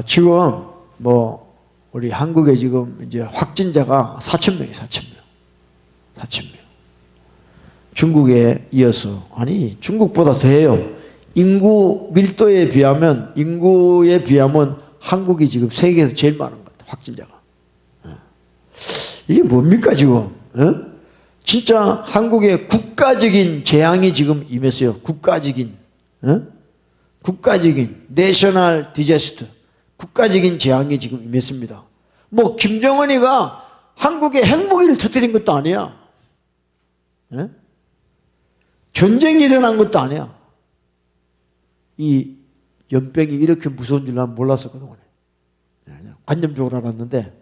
지금 뭐 우리 한국에 지금 이제 확진자가 4,000명이 4,000명. 4,000명. 중국에 이어서, 아니 중국보다 더해요. 인구에 비하면 한국이 지금 세계에서 제일 많은 것 같아요. 확진자가. 이게 뭡니까 지금? 진짜 한국에 국가적인 재앙이 지금 임했어요. 국가적인 내셔널 디제스트, 국가적인 재앙이 지금 임했습니다. 뭐 김정은이가 한국에 핵무기를 터뜨린 것도 아니야. 전쟁이 일어난 것도 아니야. 이 연병이 이렇게 무서운 줄 난 몰랐었거든. 관념적으로 알았는데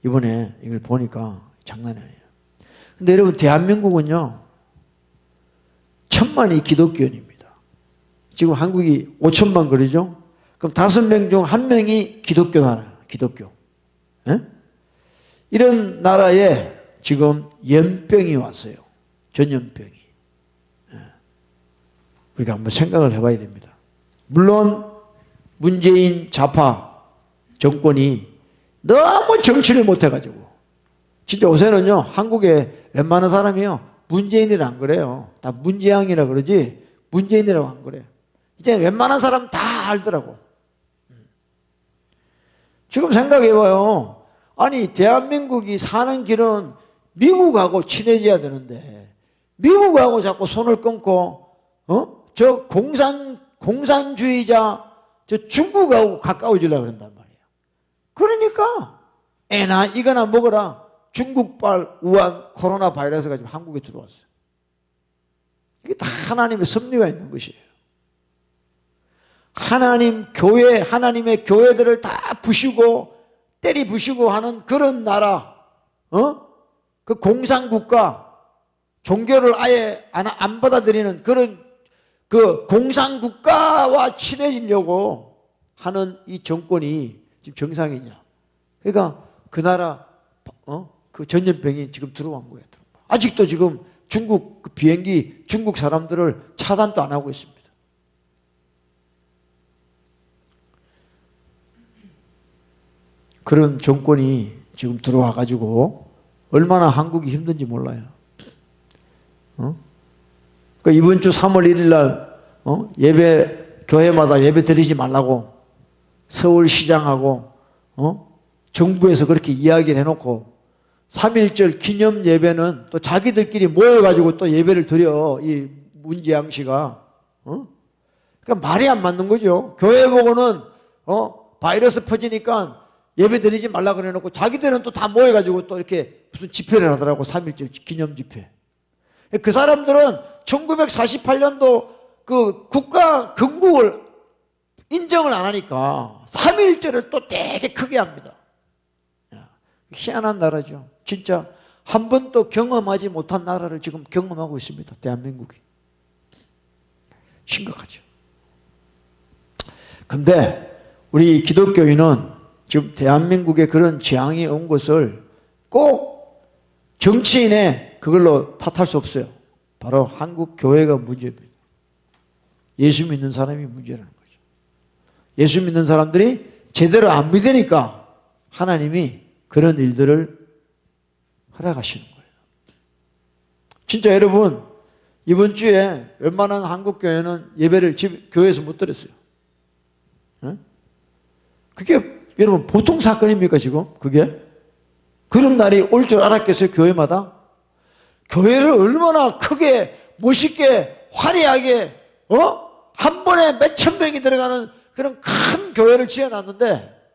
이번에 이걸 보니까 장난이 아니에요. 근데 여러분, 대한민국은요 1,000만이 기독교인입니다. 지금 한국이 5천만 그러죠? 그럼 5명 중 1명이 기독교 나라예요. 기독교. 이런 나라에 지금 연병이 왔어요. 전염병이. 우리가 한번 생각을 해봐야 됩니다. 물론 문재인 좌파 정권이 너무 정치를 못해가지고, 진짜 요새는요 한국에 웬만한 사람이요 문재인이라 안 그래요. 다 문재양이라 그러지 문재인이라고 안 그래요. 이제 웬만한 사람 다 알더라고. 지금 생각해봐요. 아니 대한민국이 사는 길은 미국하고 친해져야 되는데 미국하고 자꾸 손을 끊고 저 공산주의자 저 중국하고 가까워지려고 그런단 말이에요. 그러니까 애나 이거나 먹어라. 중국발 우한 코로나 바이러스가 지금 한국에 들어왔어요. 이게 다 하나님의 섭리가 있는 것이에요. 하나님의 교회들을 다 부시고 때리 부시고 하는 그런 나라, 그 공산국가, 종교를 아예 안 받아들이는 그런 그 공산국가와 친해지려고 하는 이 정권이 지금 정상이냐. 그러니까 그 나라, 그 전염병이 지금 들어온 거예요. 아직도 지금 중국 그 비행기, 중국 사람들을 차단도 안 하고 있습니다. 그런 정권이 지금 들어와 가지고 얼마나 한국이 힘든지 몰라요. 그러니까 이번 주 3월 1일 날 교회마다 예배 드리지 말라고 서울시장하고 정부에서 그렇게 이야기를 해놓고 3.1절 기념 예배는 또 자기들끼리 모여가지고 또 예배를 드려. 이 문재양 씨가. 그러니까 말이 안 맞는 거죠. 교회 보고는 바이러스 퍼지니까 예배 드리지 말라 그래놓고 자기들은 또 다 모여가지고 또 이렇게 무슨 집회를 하더라고. 3.1절 기념 집회. 그 사람들은 1948년도 그 국가 건국을 인정을 안 하니까 3.1절을 또 되게 크게 합니다. 희한한 나라죠. 진짜 한 번도 경험하지 못한 나라를 지금 경험하고 있습니다. 대한민국이. 심각하죠. 근데 우리 기독교인은 지금 대한민국에 그런 재앙이 온 것을 꼭 정치인의 그걸로 탓할 수 없어요. 바로 한국 교회가 문제입니다. 예수 믿는 사람이 문제라는 거죠. 예수 믿는 사람들이 제대로 안 믿으니까 하나님이 그런 일들을 허락하시는 거예요. 진짜 여러분, 이번 주에 웬만한 한국 교회는 예배를 교회에서 못 드렸어요. 그게 여러분 보통 사건입니까 지금? 그게? 그런 날이 올 줄 알았겠어요? 교회마다? 교회를 얼마나 크게 멋있게 화려하게 한 번에 몇천 명이 들어가는 그런 큰 교회를 지어놨는데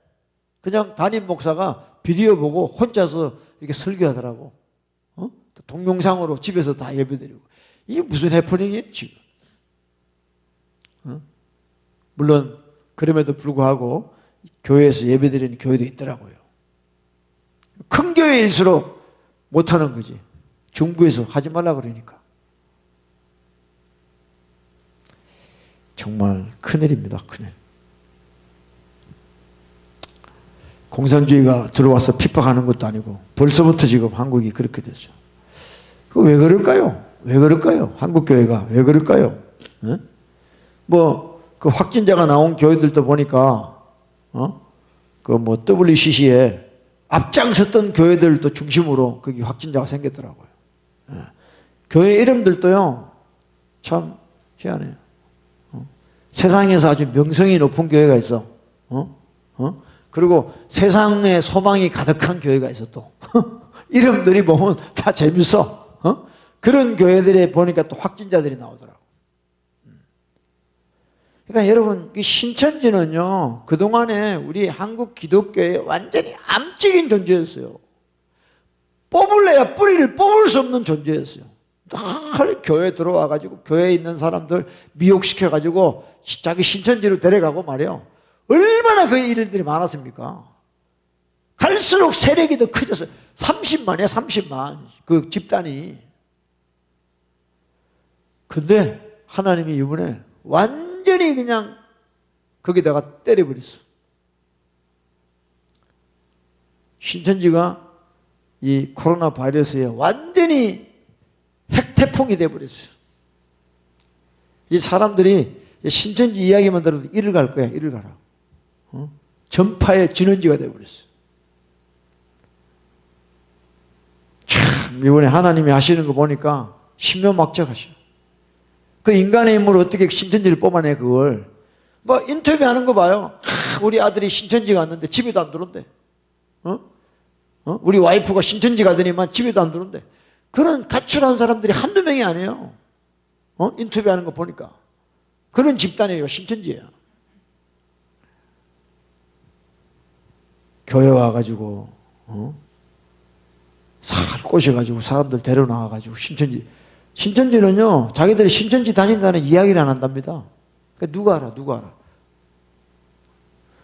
그냥 담임 목사가 비디오 보고 혼자서 이렇게 설교하더라고. 동영상으로 집에서 다 예배드리고. 이게 무슨 해프닝이에요 지금? 물론 그럼에도 불구하고 교회에서 예배드리는 교회도 있더라고요. 큰 교회일수록 못하는 거지. 정부에서 하지 말라 그러니까. 정말 큰일입니다. 큰일. 공산주의가 들어와서 핍박하는 것도 아니고 벌써부터 지금 한국이 그렇게 됐어요. 왜 그럴까요? 왜 그럴까요? 한국교회가 왜 그럴까요? 뭐 그 확진자가 나온 교회들도 보니까 그 뭐 WCC에 앞장섰던 교회들도 중심으로 거기 확진자가 생겼더라고요. 예. 교회 이름들도요, 참 희한해요. 세상에서 아주 명성이 높은 교회가 있어. 그리고 세상에 소망이 가득한 교회가 있어 또. 이름들이 보면 다 재밌어. 그런 교회들에 보니까 또 확진자들이 나오더라고. 그러니까 여러분, 이 신천지는요, 그동안에 우리 한국 기독교의 완전히 암적인 존재였어요. 뽑을래야 뿌리를 뽑을 수 없는 존재였어요. 늘 교회 들어와가지고 교회에 있는 사람들 미혹시켜가지고 자기 신천지로 데려가고 말이에요. 얼마나 그 일들이 많았습니까? 갈수록 세력이 더 커졌어요. 30만이야 30만 그 집단이. 근데 하나님이 이번에 완전히 그냥 거기다가 때려버렸어. 신천지가 이 코로나 바이러스에 완전히 핵태풍이 돼버렸어요. 이 사람들이 신천지 이야기만 들어도 이를 갈 거야. 이를 가라. 전파의 진원지가 돼버렸어요. 참 이번에 하나님이 하시는 거 보니까 신묘막적하셔. 그 인간의 힘으로 어떻게 신천지를 뽑아내 그걸. 뭐 인터뷰하는 거 봐요. 우리 아들이 신천지 갔는데 집에도 안 들어온대. 우리 와이프가 신천지 가더니만 집에도 안 들어온대. 그런 가출한 사람들이 한두 명이 아니에요. 인터뷰하는 거 보니까. 그런 집단이에요. 신천지예요. 교회 와가지고 살 꼬셔가지고 사람들 데려나와가지고 신천지는요 자기들이 신천지 다닌다는 이야기를 안 한답니다. 그러니까 누가 알아?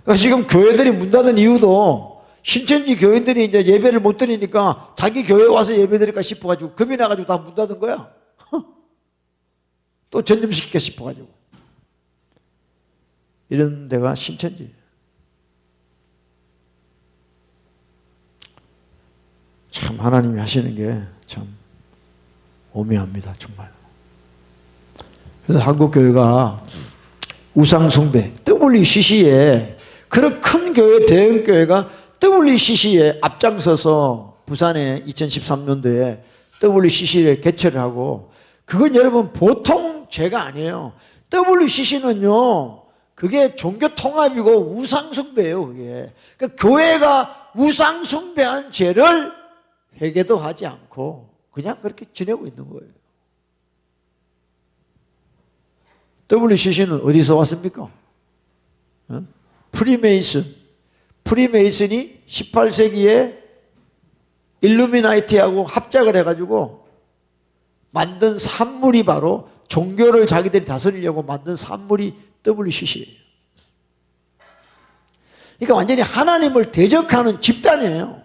그러니까 지금 교회들이 문 닫은 이유도 신천지 교인들이 이제 예배를 못 드리니까 자기 교회 와서 예배 드릴까 싶어가지고 겁이 나가지고 다 문 닫은 거야. 또 전염시킬까 싶어가지고. 이런 데가 신천지. 참 하나님이 하시는 게 참 오묘합니다. 정말. 그래서 한국교회가 우상숭배, WCC에 그런 큰 교회, 대형교회가 WCC에 앞장서서 부산에 2013년도에 WCC를 개최를 하고, 그건 여러분 보통 죄가 아니에요. WCC는요 그게 종교통합이고 우상숭배예요. 그게. 그러니까 교회가 우상숭배한 죄를 회개도 하지 않고 그냥 그렇게 지내고 있는 거예요. WCC는 어디서 왔습니까? 프리메이슨이 18세기에 일루미나이티하고 합작을 해가지고 만든 산물이 바로 종교를 자기들이 다스리려고 만든 산물이 WCC예요. 그러니까 완전히 하나님을 대적하는 집단이에요.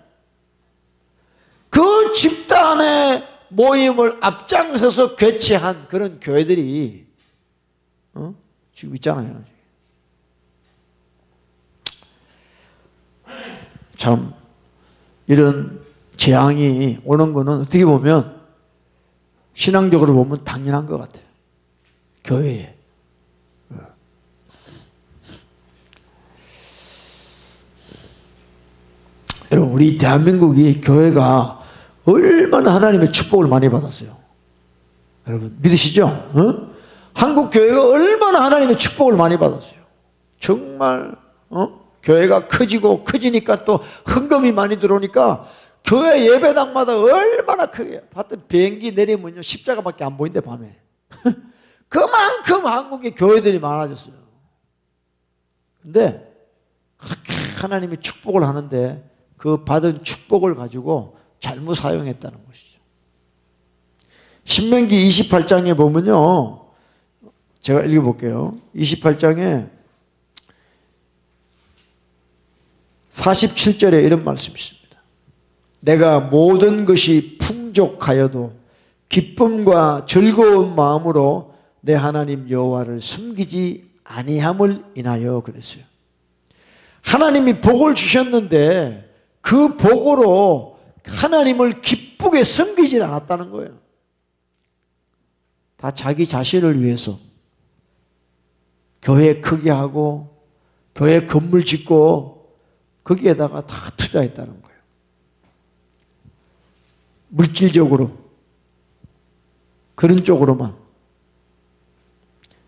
그 집단의 모임을 앞장서서 개최한 그런 교회들이 지금 있잖아요. 참 이런 재앙이 오는 거는 어떻게 보면 신앙적으로 보면 당연한 것 같아요. 교회에. 여러분 우리 대한민국이 교회가 얼마나 하나님의 축복을 많이 받았어요. 여러분 믿으시죠? 한국 교회가 얼마나 하나님의 축복을 많이 받았어요. 정말 교회가 커지고 커지니까 또 헌금이 많이 들어오니까 교회 예배당마다 얼마나 크게 봤던 비행기 내리면요 십자가밖에 안 보인대 밤에. 그만큼 한국의 교회들이 많아졌어요. 근데 그렇게 하나님이 축복을 하는데 그 받은 축복을 가지고 잘못 사용했다는 것이죠. 신명기 28장에 보면요, 제가 읽어볼게요. 28장에 47절에 이런 말씀이 있습니다. 내가 모든 것이 풍족하여도 기쁨과 즐거운 마음으로 내 하나님 여호와를 숨기지 아니함을 인하여 그랬어요. 하나님이 복을 주셨는데 그 복으로 하나님을 기쁘게 섬기지 않았다는 거예요. 다 자기 자신을 위해서 교회 크게 하고 교회 건물 짓고 거기에다가 다 투자했다는 거예요. 물질적으로. 그런 쪽으로만.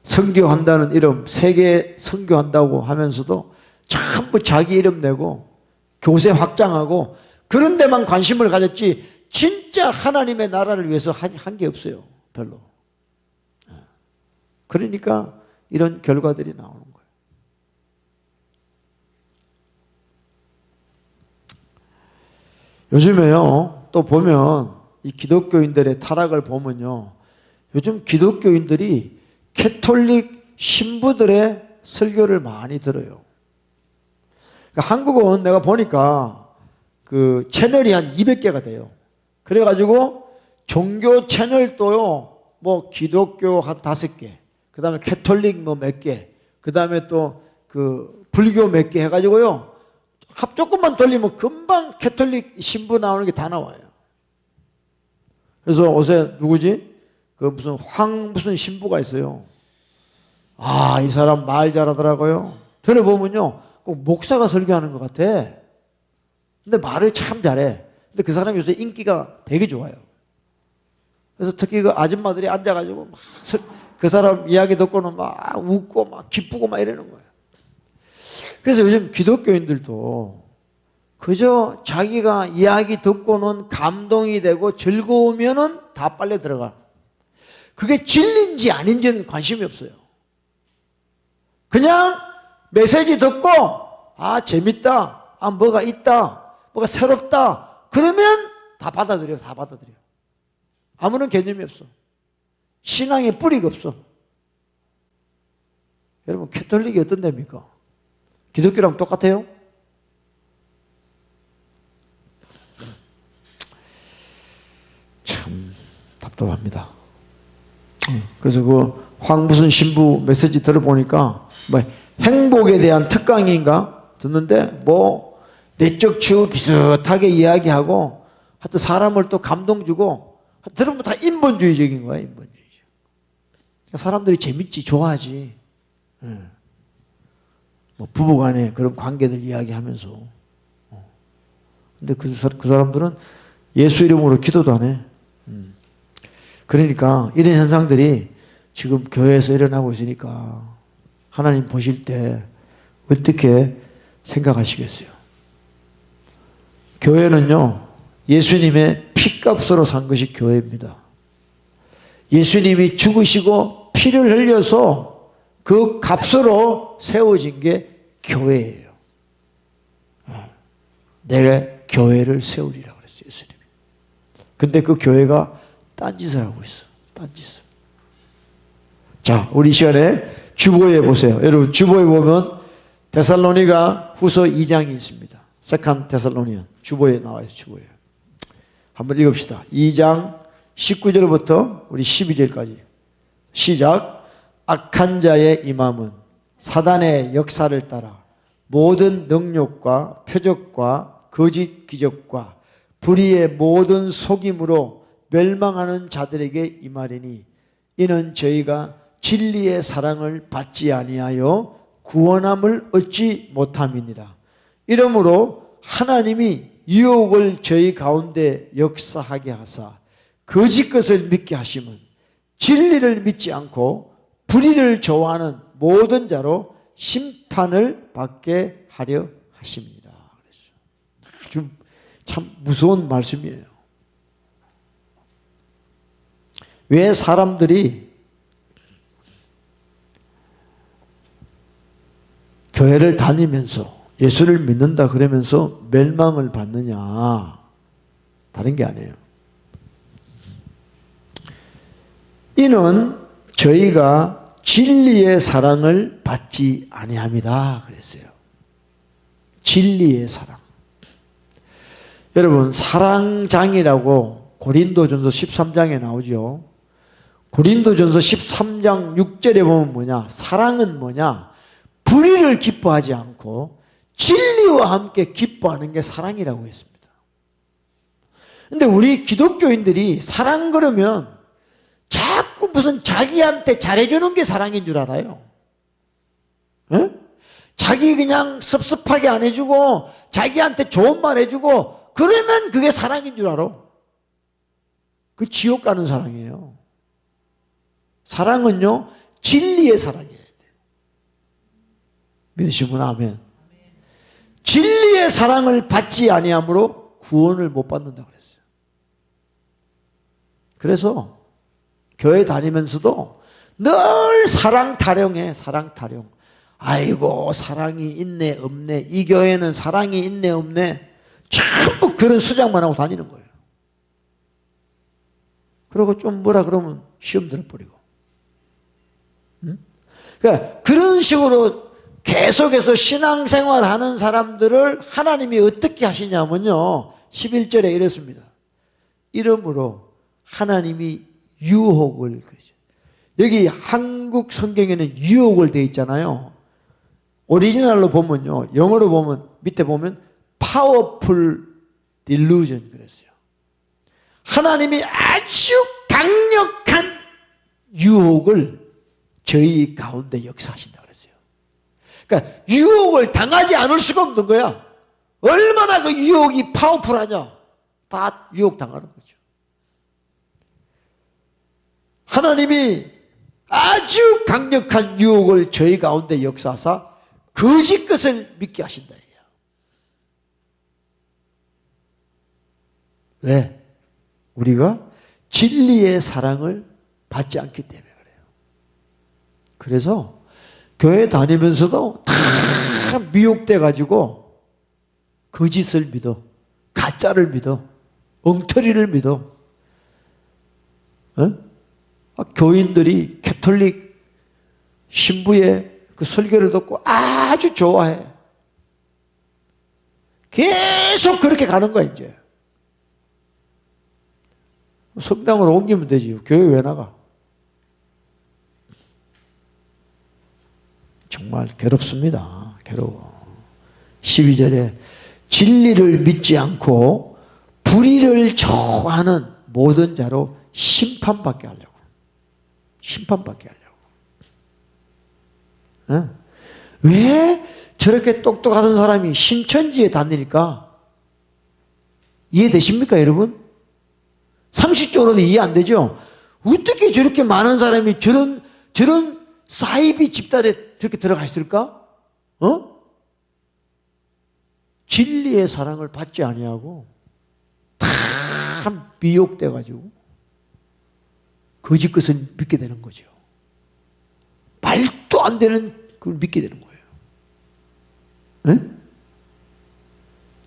선교한다는 이름, 세계 선교한다고 하면서도 전부 자기 이름 내고 교세 확장하고 그런 데만 관심을 가졌지 진짜 하나님의 나라를 위해서 한 게 없어요. 별로. 그러니까 이런 결과들이 나오는 거예요. 요즘에요, 또 보면 이 기독교인들의 타락을 보면요, 요즘 기독교인들이 캐톨릭 신부들의 설교를 많이 들어요. 그러니까 한국은 내가 보니까 그 채널이 한 200개가 돼요. 그래가지고 종교 채널도요, 뭐 기독교 한 5개, 그 다음에 캐톨릭 뭐 몇 개, 그 다음에 또 그 불교 몇 개 해가지고요, 조금만 돌리면 금방 캐톨릭 신부 나오는 게 다 나와요. 그래서 요새 누구지? 그 무슨 신부가 있어요. 아, 이 사람 말 잘하더라고요. 들어보면요, 꼭 목사가 설교하는 것 같아. 근데 말을 참 잘해. 근데 그 사람이 요새 인기가 되게 좋아요. 그래서 특히 그 아줌마들이 앉아가지고 막 그 사람 이야기 듣고는 막 웃고 막 기쁘고 막 이러는 거예요. 그래서 요즘 기독교인들도 그저 자기가 이야기 듣고는 감동이 되고 즐거우면은 다 빨려 들어가. 그게 진리인지 아닌지는 관심이 없어요. 그냥 메시지 듣고 아 재밌다, 아 뭐가 있다, 뭐가 새롭다, 그러면 다 받아들여요. 다 받아들여요. 아무런 개념이 없어. 신앙의 뿌리가 없어. 여러분 캐톨릭이 어떤 데입니까? 기독교랑 똑같아요? 참 답답합니다. 그래서 그 황무순 신부 메시지 들어보니까 뭐 행복에 대한 특강인가 듣는데 뭐 내적 치유 비슷하게 이야기하고 하여튼 사람을 또 감동 주고 들으면 다 인본주의적인 거야. 인본주의적. 사람들이 재밌지 좋아하지. 뭐 부부간에 그런 관계들 이야기하면서. 근데 그 사람들은 예수 이름으로 기도도 안 해. 그러니까 이런 현상들이 지금 교회에서 일어나고 있으니까 하나님 보실 때 어떻게 생각하시겠어요? 교회는요, 예수님의 피값으로 산 것이 교회입니다. 예수님이 죽으시고 피를 흘려서 그 값으로 세워진 게 교회예요. 내가 교회를 세우리라 그랬어요, 예수님이. 근데 그 교회가 딴짓을 하고 있어. 딴짓을. 자, 우리 시간에 주보에 보세요. 여러분 주보에 보면 데살로니가 후서 2장이 있습니다. 세컨 데살로니안 주보에 나와요. 주보에. 한번 읽읍시다. 2장 19절부터 우리 12절까지. 시작. 악한 자의 임함은 사단의 역사를 따라 모든 능력과 표적과 거짓 기적과 불의의 모든 속임으로 멸망하는 자들에게 임하리니 이는 저희가 진리의 사랑을 받지 아니하여 구원함을 얻지 못함이니라. 이러므로 하나님이 유혹을 저희 가운데 역사하게 하사 거짓 것을 믿게 하심은 진리를 믿지 않고 불의를 좋아하는 모든 자로 심판을 받게 하려 하십니다. 아주 참 무서운 말씀이에요. 왜 사람들이 교회를 다니면서 예수를 믿는다 그러면서 멸망을 받느냐? 다른 게 아니에요. 이는 저희가 진리의 사랑을 받지 아니함이다 그랬어요. 진리의 사랑. 여러분 사랑장이라고 고린도전서 13장에 나오죠. 고린도전서 13장 6절에 보면 뭐냐? 사랑은 뭐냐? 불의를 기뻐하지 않고 진리와 함께 기뻐하는 게 사랑이라고 했습니다. 근데 우리 기독교인들이 사랑 그러면 자꾸 무슨 자기한테 잘해주는 게 사랑인 줄 알아요. 에? 자기 그냥 섭섭하게 안 해주고 자기한테 좋은 말 해주고 그러면 그게 사랑인 줄 알아. 그 지옥 가는 사랑이에요. 사랑은요, 진리의 사랑이에요. 믿으시면 아멘. 진리의 사랑을 받지 아니함으로 구원을 못 받는다 그랬어요. 그래서 교회 다니면서도 늘 사랑 타령해. 사랑 타령. 아이고 사랑이 있네 없네, 이 교회는 사랑이 있네 없네, 전부 그런 수작만 하고 다니는 거예요. 그리고 좀 뭐라 그러면 시험 들어버리고. 응? 그러니까 그런 식으로 계속해서 신앙생활하는 사람들을 하나님이 어떻게 하시냐면요, 11절에 이랬습니다. 이러므로 하나님이 유혹을, 여기 한국 성경에는 유혹을 돼 있잖아요. 오리지널로 보면요, 영어로 보면 밑에 보면 powerful delusion 그랬어요. 하나님이 아주 강력한 유혹을 저희 가운데 역사하신다 그랬어요. 그러니까 유혹을 당하지 않을 수가 없는 거야. 얼마나 그 유혹이 파워풀하냐, 다 유혹 당하는 거죠. 하나님이 아주 강력한 유혹을 저희 가운데 역사하사 거짓 것을 믿게 하신다. 왜? 우리가 진리의 사랑을 받지 않기 때문에 그래요. 그래서 교회 다니면서도 다 미혹돼 가지고 거짓을 믿어, 가짜를 믿어, 엉터리를 믿어. 교인들이 캐톨릭 신부의 그 설교를 듣고 아주 좋아해. 계속 그렇게 가는 거야 이제. 성당으로 옮기면 되지. 교회 왜 나가? 정말 괴롭습니다. 괴로워. 12절에 진리를 믿지 않고 불의를 좋아하는 모든 자로 심판받게 하려고. 심판받게 하려고. 왜 저렇게 똑똑하던 사람이 신천지에 다니니까? 이해되십니까 여러분? 상식적으로는 이해 안 되죠? 어떻게 저렇게 많은 사람이 저런 사이비 집단에 저렇게 들어가 있을까? 진리의 사랑을 받지 아니하고 다 미혹돼 가지고 거짓 것을 믿게 되는 거죠. 말도 안 되는 걸 믿게 되는 거예요.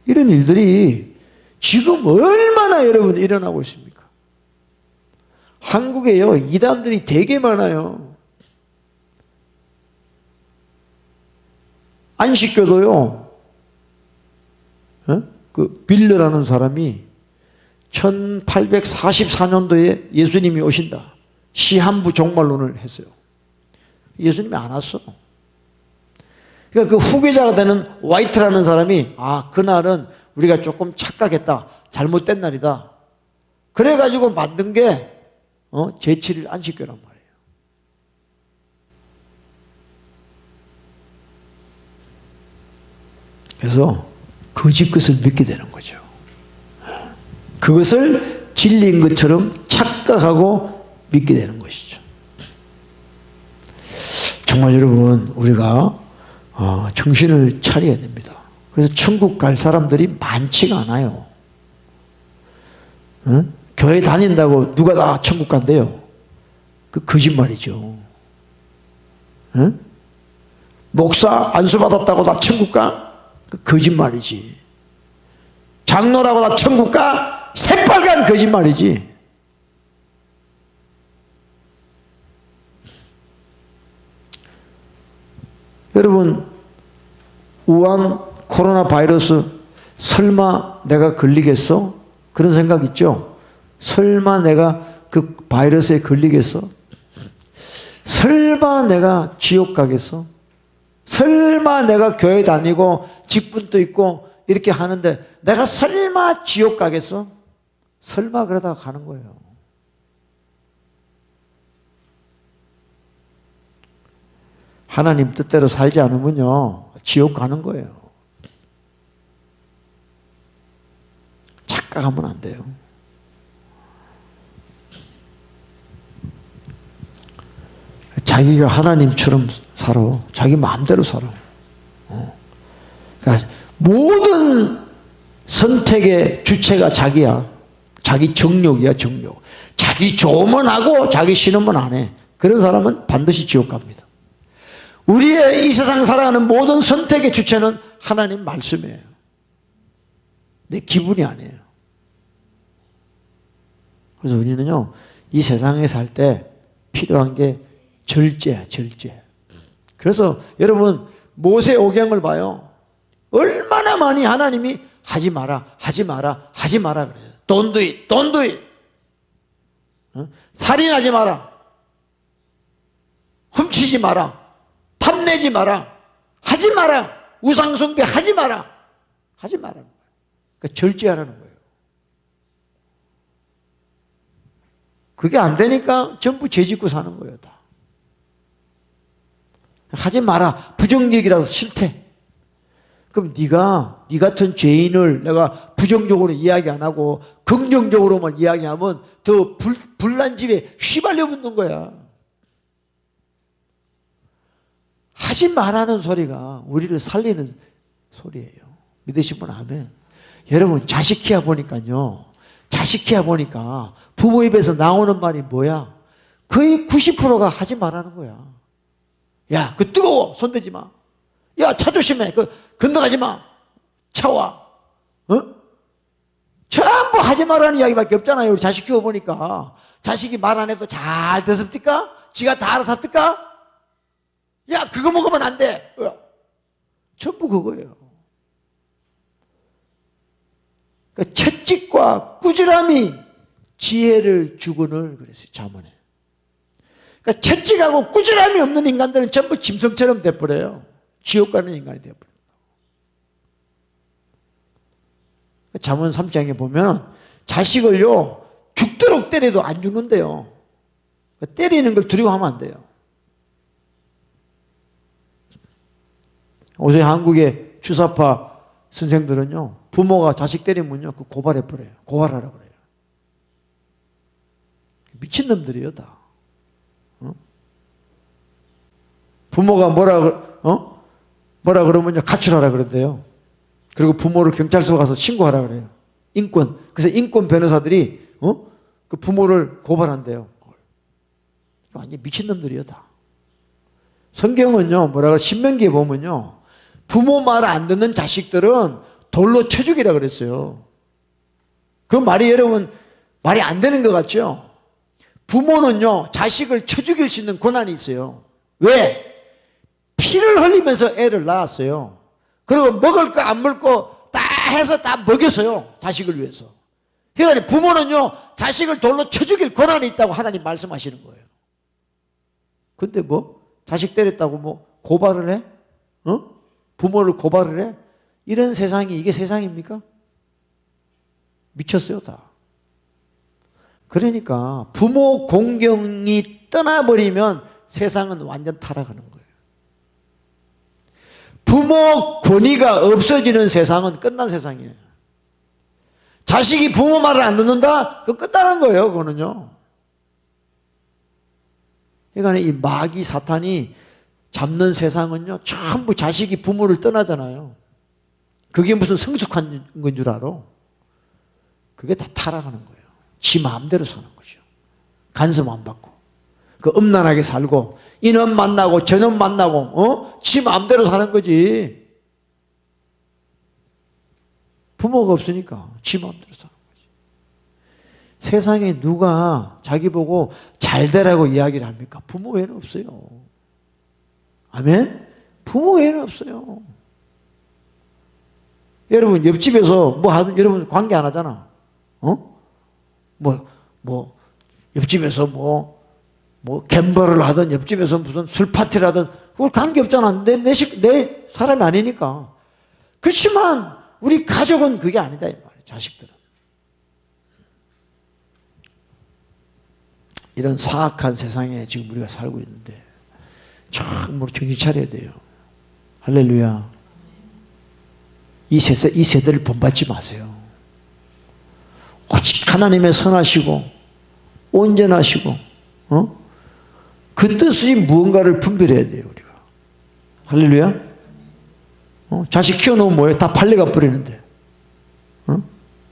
이런 일들이 지금 얼마나 여러분 일어나고 있습니까? 한국에요, 이단들이 되게 많아요. 안식교도요, 그 빌려라는 사람이 1844년도에 예수님이 오신다, 시한부 종말론을 했어요. 예수님이 안 왔어. 그러니까 그 후계자가 되는 화이트라는 사람이, 아, 그날은 우리가 조금 착각했다, 잘못된 날이다, 그래가지고 만든 게 제7일 안식교란 말이에요. 그래서 거짓 것을 믿게 되는 거죠. 그것을 진리인 것처럼 착각하고 믿게 되는 것이죠. 정말 여러분, 우리가 정신을 차려야 됩니다. 그래서 천국 갈 사람들이 많지가 않아요. 교회 다닌다고 누가 다 천국 간대요? 그 거짓말이죠. 목사 안수 받았다고 다 천국 가? 그 거짓말이지. 장로라고 다 천국 가? 새빨간 거짓말이지. 여러분, 우한 코로나 바이러스 설마 내가 걸리겠어? 그런 생각 있죠? 설마 내가 그 바이러스에 걸리겠어? 설마 내가 지옥 가겠어? 설마 내가 교회 다니고 직분도 있고 이렇게 하는데 내가 설마 지옥 가겠어? 설마 그러다가 가는 거예요. 하나님 뜻대로 살지 않으면요, 지옥 가는 거예요. 착각하면 안 돼요. 자기가 하나님처럼 살아. 자기 마음대로 살아. 그러니까 모든 선택의 주체가 자기야. 자기 정욕이야, 정욕. 자기 좋으면 하고 자기 싫으면 안 해. 그런 사람은 반드시 지옥 갑니다. 우리의 이 세상 살아가는 모든 선택의 주체는 하나님 말씀이에요. 내 기분이 아니에요. 그래서 우리는요, 이 세상에 살 때 필요한 게 절제야, 절제. 그래서 여러분, 모세오경을 봐요. 얼마나 많이 하나님이 하지 마라, 하지 마라, 하지 마라 그래요. Don't do it, don't do it. 살인하지 마라. 훔치지 마라. 탐내지 마라. 하지 마라. 우상숭배 하지 마라. 하지 마라는 거예요. 그러니까 절제하라는 거예요. 그게 안 되니까 전부 죄짓고 사는 거예요, 다. 하지 마라. 부정적이라서 싫대. 그럼 네가 네 같은 죄인을 내가 부정적으로 이야기 안 하고 긍정적으로만 이야기하면 더 불난집에 휘발려 붙는 거야. 하지 말라는 소리가 우리를 살리는 소리예요. 믿으시면 아멘. 여러분, 자식 키워 보니까요. 자식 키워 보니까 부모 입에서 나오는 말이 뭐야? 거의 90%가 하지 말라는 거야. 야, 그 뜨거워. 손대지 마. 야, 차 조심해. 건너가지 마. 차 와. 전부 하지 말라는 이야기밖에 없잖아요. 우리 자식 키워보니까. 자식이 말 안 해도 잘 듣습니까? 지가 다 알아서 합니까? 야, 그거 먹으면 안 돼. 전부 그거예요. 그러니까 채찍과 꾸지람이 지혜를 주거늘 그랬어요. 잠언에. 그러니까 채찍하고 꾸지람이 없는 인간들은 전부 짐승처럼 돼버려요. 지옥 가는 인간이 돼버려요. 잠언 3장에 보면 자식을요 죽도록 때려도 안 죽는데요. 때리는 걸 두려워하면 안 돼요. 요새 한국의 주사파 선생들은요 부모가 자식 때리면요 그 고발해버려요. 고발하라 그래요. 미친놈들이에요 다. 부모가 뭐라 그러면요 가출하라 그러대요. 그리고 부모를 경찰서 가서 신고하라 그래요. 인권. 그래서 인권 변호사들이 그 부모를 고발한대요. 완전 미친놈들이에요 다. 성경은요 뭐라 그래 신명기에 보면요 부모 말 안 듣는 자식들은 돌로 쳐 죽이라 그랬어요. 그 말이 여러분 말이 안 되는 것 같죠? 부모는요 자식을 쳐 죽일 수 있는 권한이 있어요. 왜? 피를 흘리면서 애를 낳았어요. 그리고 먹을 거 안 먹고 다 해서 다 먹였어요. 자식을 위해서. 그러니까 부모는요 자식을 돌로 쳐 죽일 권한이 있다고 하나님 말씀하시는 거예요. 근데 뭐 자식 때렸다고 뭐 고발을 해? 부모를 고발을 해? 이런 세상이 이게 세상입니까? 미쳤어요 다. 그러니까 부모 공경이 떠나버리면 세상은 완전 타락하는 거예요. 부모 권위가 없어지는 세상은 끝난 세상이에요. 자식이 부모 말을 안 듣는다? 그거 끝나는 거예요. 그거는요. 그러니까 이 마귀 사탄이 잡는 세상은요 전부 자식이 부모를 떠나잖아요. 그게 무슨 성숙한 건 줄 알아? 그게 다 타락하는 거예요. 지 마음대로 사는 거죠. 간섭 안 받고 그 음란하게 살고 이놈 만나고 저놈 만나고 지 마음대로 사는 거지. 부모가 없으니까 지 마음대로 사는 거지. 세상에 누가 자기 보고 잘 되라고 이야기를 합니까? 부모 외에는 없어요. 아멘? 부모 외에는 없어요. 여러분 옆집에서 뭐 하든 여러분 관계 안 하잖아. 옆집에서 뭐 갬블을 하든 옆집에서 무슨 술 파티를 하든 그걸 관계 없잖아. 내 사람이 아니니까. 그렇지만 우리 가족은 그게 아니다 이 말이에요. 자식들은. 이런 사악한 세상에 지금 우리가 살고 있는데 정말 정신 차려야 돼요. 할렐루야. 이 세대를 본받지 마세요. 오직 하나님의 선하시고 온전하시고 그 뜻이 무언가를 분별해야 돼요. 우리가. 할렐루야. 자식 키워놓으면 뭐예요? 다 팔려가 버리는데.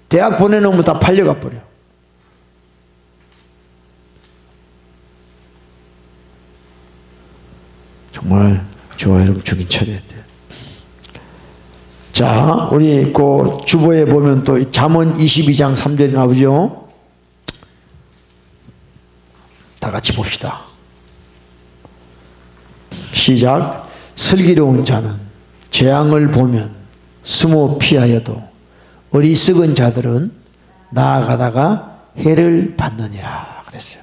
대학 보내놓으면 다 팔려가 버려. 정말 저와 여러분 정신 차려야 돼요. 자, 우리 그 주보에 보면 또 잠언 22장 3절이 나오죠. 다 같이 봅시다. 시작. 슬기로운 자는 재앙을 보면 숨어 피하여도 어리석은 자들은 나아가다가 해를 받느니라 그랬어요.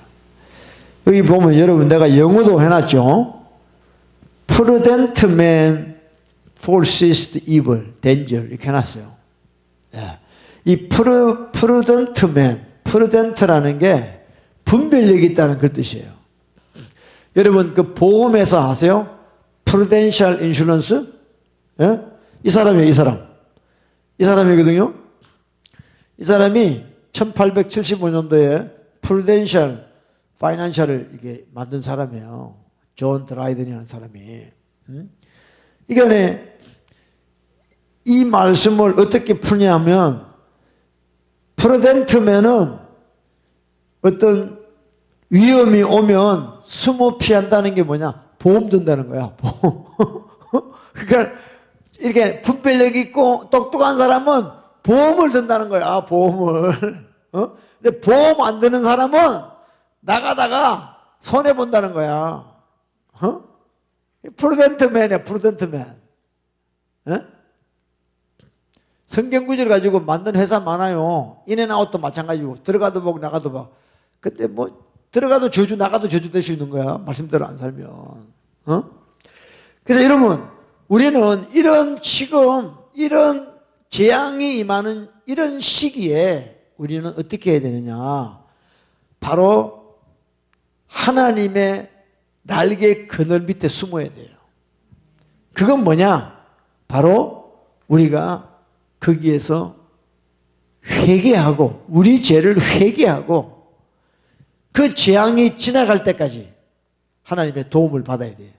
여기 보면 여러분 내가 영어도 해놨죠. Prudent man foresees evil, danger 이렇게 해놨어요. 예. 이 prudent man, prudent라는 게 분별력이 있다는 그 뜻이에요. 여러분 그 보험회사 아세요? Prudential Insurance? 예? 이 사람이에요. 이 사람이거든요. 이 사람이 1875년도에 Prudential Financial을 이게 만든 사람이에요. 존 드라이든이라는 사람이. 이게 이 말씀을 어떻게 푸냐면 프루덴트면은 어떤 위험이 오면 숨어 피한다는 게 뭐냐? 보험 든다는 거야. 보험. 그러니까 이렇게 분별력 있고 똑똑한 사람은 보험을 든다는 거야. 보험을. 근데 보험 안 드는 사람은 나가다가 손해 본다는 거야. 프루덴트맨이야. 프루덴트맨. 성경 구절 가지고 만든 회사 많아요. 인앤아웃도 마찬가지고 들어가도 보고 나가도 봐. 근데 뭐 들어가도 저주 나가도 저주 될 수 있는 거야. 말씀대로 안 살면. 그래서 여러분 우리는 이런 재앙이 임하는 이런 시기에 우리는 어떻게 해야 되느냐. 바로 하나님의 날개 그늘 밑에 숨어야 돼요. 그건 뭐냐? 바로 우리가 거기에서 회개하고 우리 죄를 회개하고 그 재앙이 지나갈 때까지 하나님의 도움을 받아야 돼요.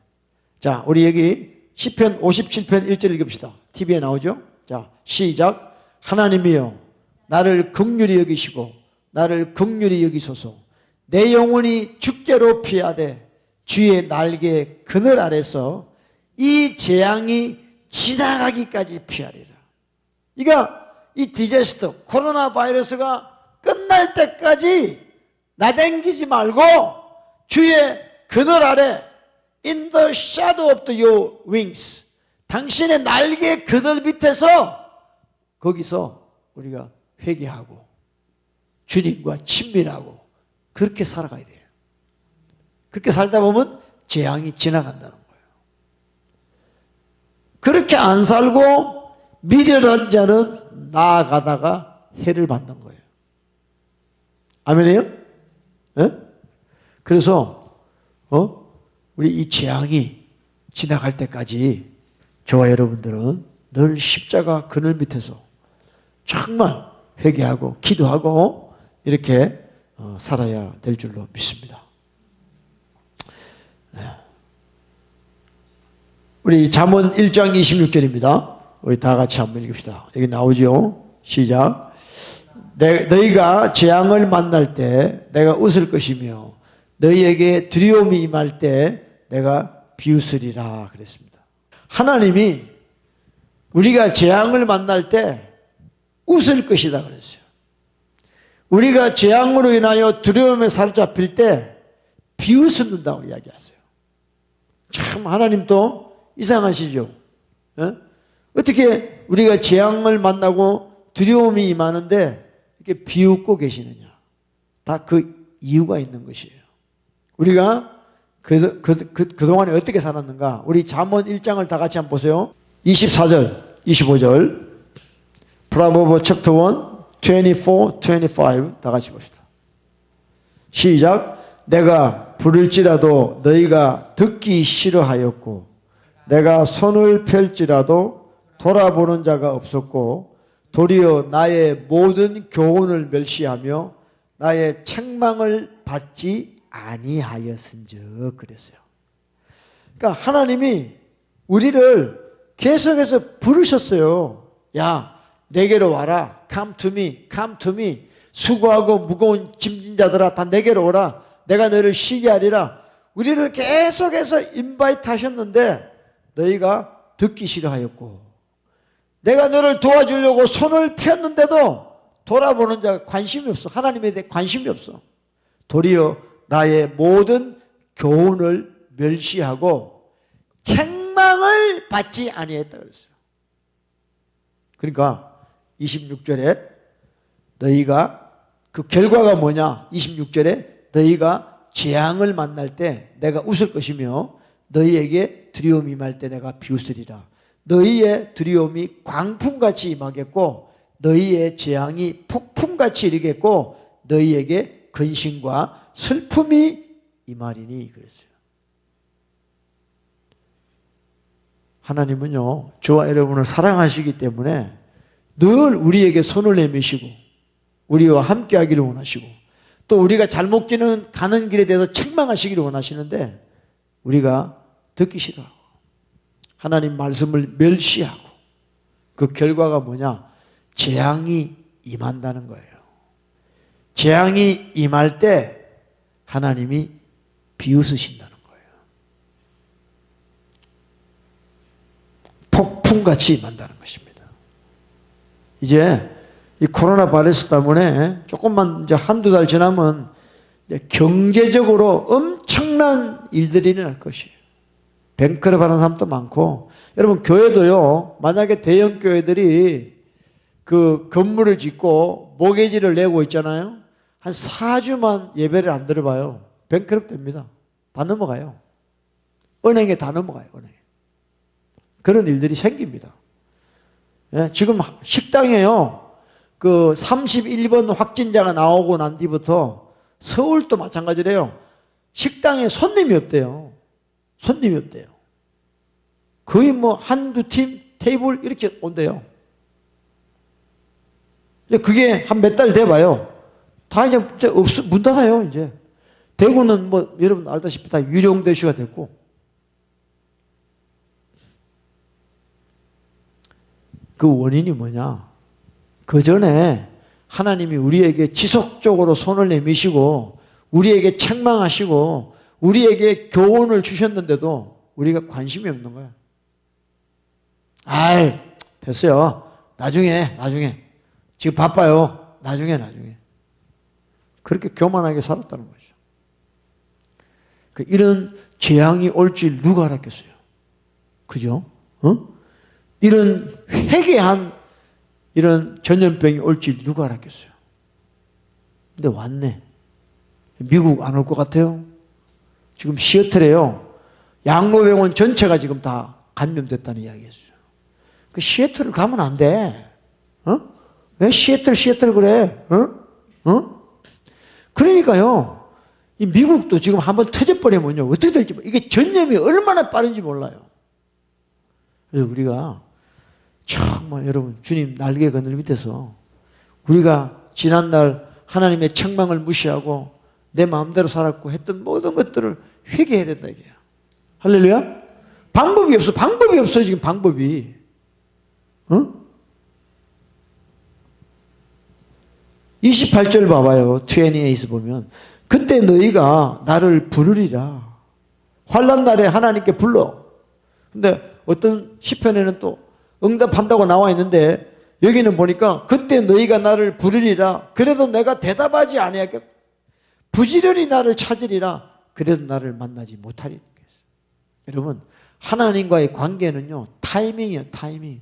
자, 우리 여기 시편 57편 1절 읽읍시다. TV에 나오죠? 자, 시작. 하나님이여 나를 긍휼히 여기시고 나를 긍휼히 여기소서. 내 영혼이 주께로 피하되 주의 날개 그늘 아래서 이 재앙이 지나가기까지 피하리라. 그러니까 이 디제스터 코로나 바이러스가 끝날 때까지 나댕기지 말고 주의 그늘 아래 in the shadow of your wings 당신의 날개 그늘 밑에서 거기서 우리가 회개하고 주님과 친밀하고 그렇게 살아가야 돼요. 그렇게 살다 보면 재앙이 지나간다는 거예요. 그렇게 안 살고 미련한 자는 나아가다가 해를 받는 거예요. 아멘이에요? 네? 그래서 우리 이 재앙이 지나갈 때까지 저와 여러분들은 늘 십자가 그늘 밑에서 정말 회개하고 기도하고 이렇게 살아야 될 줄로 믿습니다. 우리 잠언 1장 26절입니다. 우리 다 같이 한번 읽읍시다. 여기 나오죠? 시작. 너희가 재앙을 만날 때 내가 웃을 것이며 너희에게 두려움이 임할 때 내가 비웃으리라 그랬습니다. 하나님이 우리가 재앙을 만날 때 웃을 것이다 그랬어요. 우리가 재앙으로 인하여 두려움에 사로잡힐 때 비웃는다고 이야기하세요. 참 하나님도 이상하시죠? 어떻게 우리가 재앙을 만나고 두려움이 임하는데 이렇게 비웃고 계시느냐? 다 그 이유가 있는 것이에요. 우리가 그동안에 어떻게 살았는가? 우리 잠언 1장을 다 같이 한번 보세요. 24절, 25절. 프로버브 챕터 1, 24, 25 다 같이 봅시다. 시작. 내가 부를지라도 너희가 듣기 싫어하였고 내가 손을 펼지라도 돌아보는 자가 없었고 도리어 나의 모든 교훈을 멸시하며 나의 책망을 받지 아니하였은즉 그랬어요. 그러니까 하나님이 우리를 계속해서 부르셨어요. 야, 내게로 와라. Come to me, come to me. 수고하고 무거운 짐진 자들아 다 내게로 오라. 내가 너희를 쉬게 하리라. 우리를 계속해서 인바이트 하셨는데 너희가 듣기 싫어하였고, 내가 너를 도와주려고 손을 폈는데도 돌아보는 자가 관심이 없어. 하나님에 대해 관심이 없어. 도리어 나의 모든 교훈을 멸시하고 책망을 받지 아니했다 그랬어요. 그러니까 26절에 너희가 그 결과가 뭐냐? 26절에 너희가 재앙을 만날 때 내가 웃을 것이며 너희에게 두려움이 임할 때 내가 비웃으리라. 너희의 두려움이 광풍같이 임하겠고 너희의 재앙이 폭풍같이 이르겠고 너희에게 근심과 슬픔이 임하리니 그랬어요. 하나님은요, 저와 여러분을 사랑하시기 때문에 늘 우리에게 손을 내미시고 우리와 함께 하기를 원하시고 또 우리가 잘못 가는 길에 대해서 책망하시기를 원하시는데 우리가 듣기 싫어하고 하나님 말씀을 멸시하고 그 결과가 뭐냐? 재앙이 임한다는 거예요. 재앙이 임할 때 하나님이 비웃으신다는 거예요. 폭풍같이 임한다는 것입니다. 이제 이 코로나 바이러스 때문에 조금만 이제 한두 달 지나면 이제 경제적으로 엄청난 일들이 일어날 것이에요. 뱅크럽 하는 사람도 많고, 여러분 교회도요, 만약에 대형 교회들이 그 건물을 짓고 모기지를 내고 있잖아요. 한 4주만 예배를 안 들어봐요. 뱅크럽 됩니다. 다 넘어가요. 은행에 다 넘어가요. 은행에. 그런 일들이 생깁니다. 예, 지금 식당에요. 그 31번 확진자가 나오고 난 뒤부터 서울도 마찬가지래요. 식당에 손님이 없대요. 손님이 없대요. 거의 뭐 한두 팀 테이블 이렇게 온대요. 그게 한 몇 달 돼봐요. 다 이제 문 닫아요, 이제. 대구는 뭐 여러분 알다시피 다 유령대슈가 됐고. 그 원인이 뭐냐? 그 전에 하나님이 우리에게 지속적으로 손을 내미시고 우리에게 책망하시고 우리에게 교훈을 주셨는데도 우리가 관심이 없는 거야. 아이, 됐어요. 나중에. 지금 바빠요. 나중에. 그렇게 교만하게 살았다는 거죠. 이런 재앙이 올 줄 누가 알았겠어요? 그죠? 이런 회개한 이런 전염병이 올 줄 누가 알았겠어요? 근데 왔네. 미국 안 올 것 같아요? 지금 시애틀에요. 양로병원 전체가 지금 다 감염됐다는 이야기였어요. 그 시애틀을 가면 안 돼. 왜 시애틀 그래? 그러니까요. 이 미국도 지금 한번 터져버리면요. 어떻게 될지, 이게 전염이 얼마나 빠른지 몰라요. 그래서 우리가 정말 여러분, 주님 날개 그늘 밑에서 우리가 지난날 하나님의 책망을 무시하고 내 마음대로 살았고 했던 모든 것들을 회개해야 된다 이게요. 할렐루야? 방법이 없어 지금 방법이. 28절 봐봐요. 28에서 보면 그때 너희가 나를 부르리라. 환난 날에 하나님께 불러. 근데 어떤 시편에는 또 응답한다고 나와 있는데 여기는 보니까 그때 너희가 나를 부르리라. 그래도 내가 대답하지 아니하겠고 부지런히 나를 찾으리라. 그래도 나를 만나지 못하리라. 여러분, 하나님과의 관계는요, 타이밍이에요. 타이밍.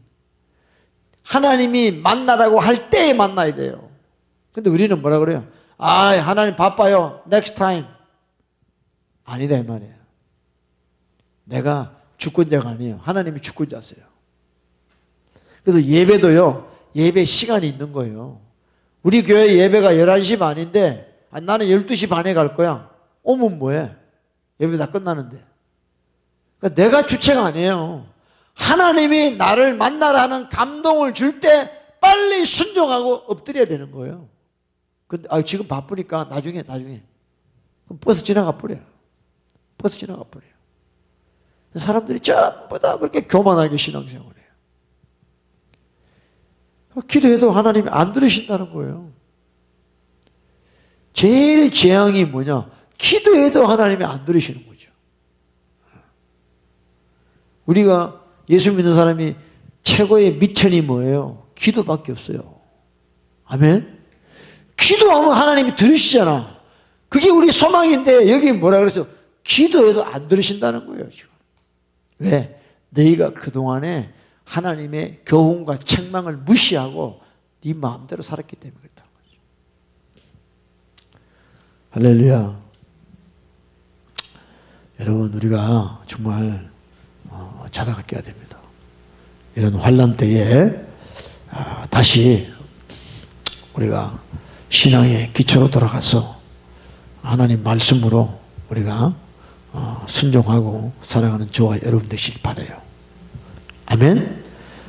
하나님이 만나라고 할 때에 만나야 돼요. 근데 우리는 뭐라 그래요? 아, 하나님 바빠요. next time. 아니다 이 말이에요. 내가 주권자가 아니에요. 하나님이 주권자세요. 그래서 예배도요, 예배 시간이 있는 거예요. 우리 교회 예배가 11시 반인데 나는 12시 반에 갈 거야. 오면 뭐해? 예배 다 끝나는데. 그러니까 내가 주체가 아니에요. 하나님이 나를 만나라 하는 감동을 줄 때 빨리 순종하고 엎드려야 되는 거예요. 근데 지금 바쁘니까 나중에 그럼 버스 지나가 버려요. 버스 지나가 버려요. 사람들이 전부 다 그렇게 교만하게 신앙생활해요. 기도해도 하나님이 안 들으신다는 거예요. 제일 재앙이 뭐냐? 기도해도 하나님이 안 들으시는 거죠. 우리가 예수 믿는 사람이 최고의 미천이 뭐예요? 기도밖에 없어요. 아멘? 기도하면 하나님이 들으시잖아. 그게 우리 소망인데 여기 뭐라 그랬어? 기도해도 안 들으신다는 거예요, 지금. 왜? 너희가 그동안에 하나님의 교훈과 책망을 무시하고 네 마음대로 살았기 때문에 그렇다는 거죠. 할렐루야. 여러분, 우리가 정말 자다가 깨야 됩니다. 이런 환난 때에 다시 우리가 신앙의 기초로 돌아가서 하나님 말씀으로 우리가 순종하고 살아가는 저와 여러분 되시길 바라요. 아멘.